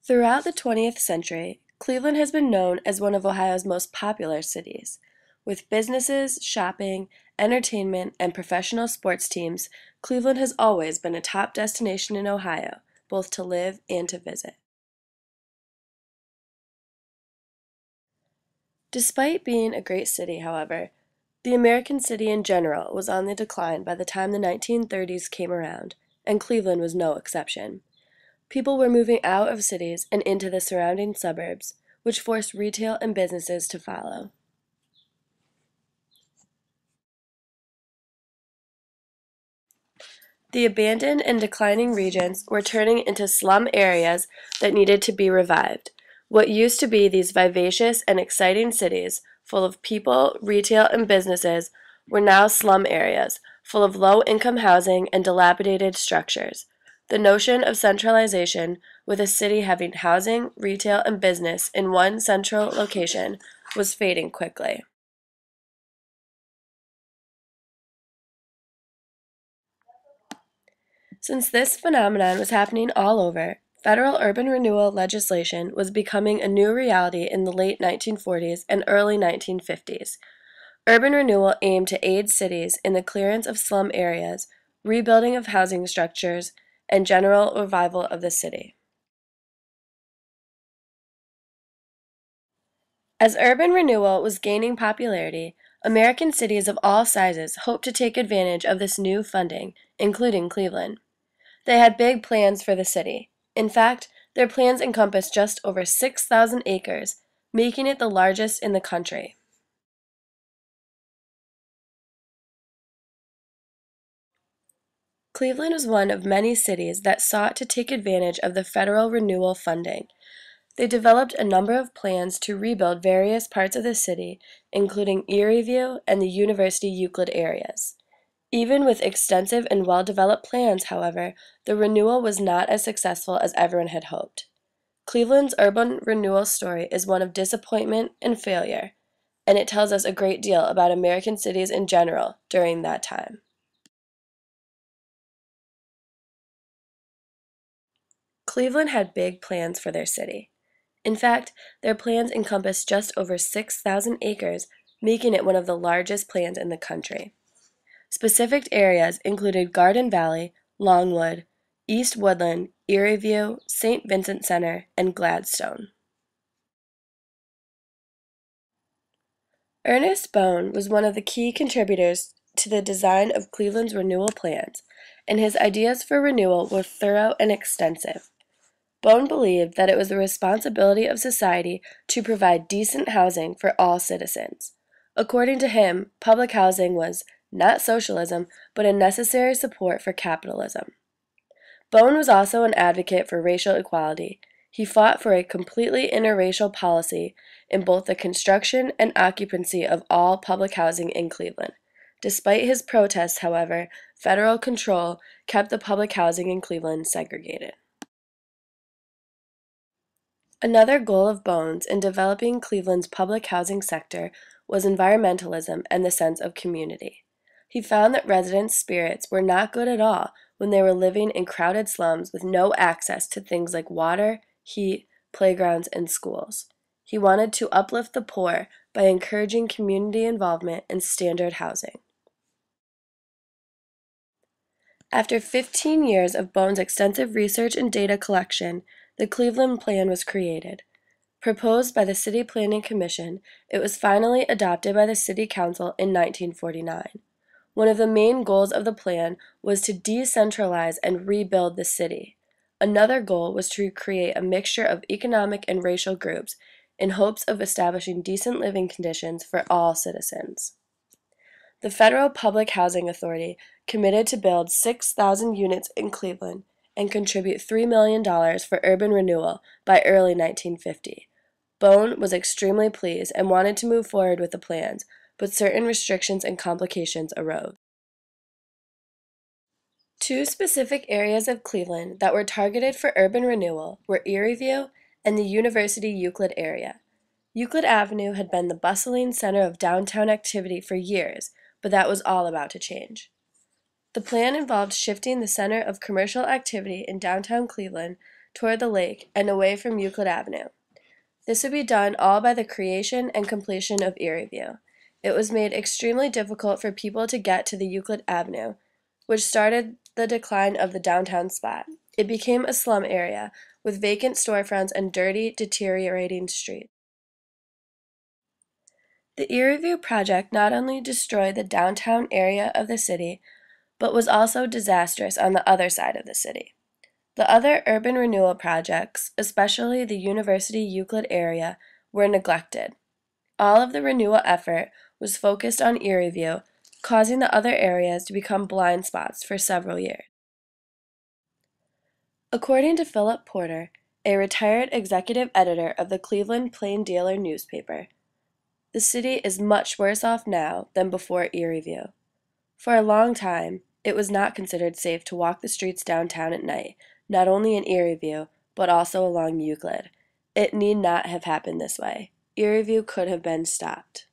Throughout the 20th century, Cleveland has been known as one of Ohio's most popular cities. With businesses, shopping, entertainment, and professional sports teams, Cleveland has always been a top destination in Ohio, both to live and to visit. Despite being a great city, however, the American city in general was on the decline by the time the 1930s came around, and Cleveland was no exception. People were moving out of cities and into the surrounding suburbs, which forced retail and businesses to follow. The abandoned and declining regions were turning into slum areas that needed to be revived. What used to be these vivacious and exciting cities, full of people, retail, and businesses, were now slum areas, full of low-income housing and dilapidated structures. The notion of centralization, with a city having housing, retail, and business in one central location, was fading quickly. Since this phenomenon was happening all over, federal urban renewal legislation was becoming a new reality in the late 1940s and early 1950s. Urban renewal aimed to aid cities in the clearance of slum areas, rebuilding of housing structures, and general revival of the city. As urban renewal was gaining popularity, American cities of all sizes hoped to take advantage of this new funding, including Cleveland. They had big plans for the city. In fact, their plans encompassed just over 6,000 acres, making it the largest in the country. Cleveland was one of many cities that sought to take advantage of the federal renewal funding. They developed a number of plans to rebuild various parts of the city, including Erieview and the University Euclid areas. Even with extensive and well-developed plans, however, the renewal was not as successful as everyone had hoped. Cleveland's urban renewal story is one of disappointment and failure, and it tells us a great deal about American cities in general during that time. Cleveland had big plans for their city. In fact, their plans encompassed just over 6,000 acres, making it one of the largest plans in the country. Specific areas included Garden Valley, Longwood, East Woodland, Erieview, St. Vincent Center, and Gladstone. Ernest Bone was one of the key contributors to the design of Cleveland's renewal plans, and his ideas for renewal were thorough and extensive. Bone believed that it was the responsibility of society to provide decent housing for all citizens. According to him, public housing was not socialism, but a necessary support for capitalism. Bone was also an advocate for racial equality. He fought for a completely interracial policy in both the construction and occupancy of all public housing in Cleveland. Despite his protests, however, federal control kept the public housing in Cleveland segregated. Another goal of Bone's in developing Cleveland's public housing sector was environmentalism and the sense of community. He found that residents' spirits were not good at all when they were living in crowded slums with no access to things like water, heat, playgrounds, and schools. He wanted to uplift the poor by encouraging community involvement in standard housing. After 15 years of Bone's extensive research and data collection, the Cleveland Plan was created. Proposed by the City Planning Commission, it was finally adopted by the City Council in 1949. One of the main goals of the plan was to decentralize and rebuild the city. Another goal was to create a mixture of economic and racial groups in hopes of establishing decent living conditions for all citizens. The Federal Public Housing Authority committed to build 6,000 units in Cleveland and contribute $3 million for urban renewal by early 1950. Bone was extremely pleased and wanted to move forward with the plans, but certain restrictions and complications arose. Two specific areas of Cleveland that were targeted for urban renewal were Erieview and the University Euclid area. Euclid Avenue had been the bustling center of downtown activity for years, but that was all about to change. The plan involved shifting the center of commercial activity in downtown Cleveland toward the lake and away from Euclid Avenue. This would be done all by the creation and completion of Erie View. It was made extremely difficult for people to get to the Euclid Avenue, which started the decline of the downtown spot. It became a slum area with vacant storefronts and dirty, deteriorating streets. The Erie View project not only destroyed the downtown area of the city, but was also disastrous on the other side of the city. The other urban renewal projects, especially the University Euclid area, were neglected. All of the renewal effort was focused on Erie View, causing the other areas to become blind spots for several years. According to Philip Porter, a retired executive editor of the Cleveland Plain Dealer newspaper, the city is much worse off now than before Erie View. For a long time, it was not considered safe to walk the streets downtown at night, not only in Erie View, but also along Euclid. It need not have happened this way. Erie View could have been stopped.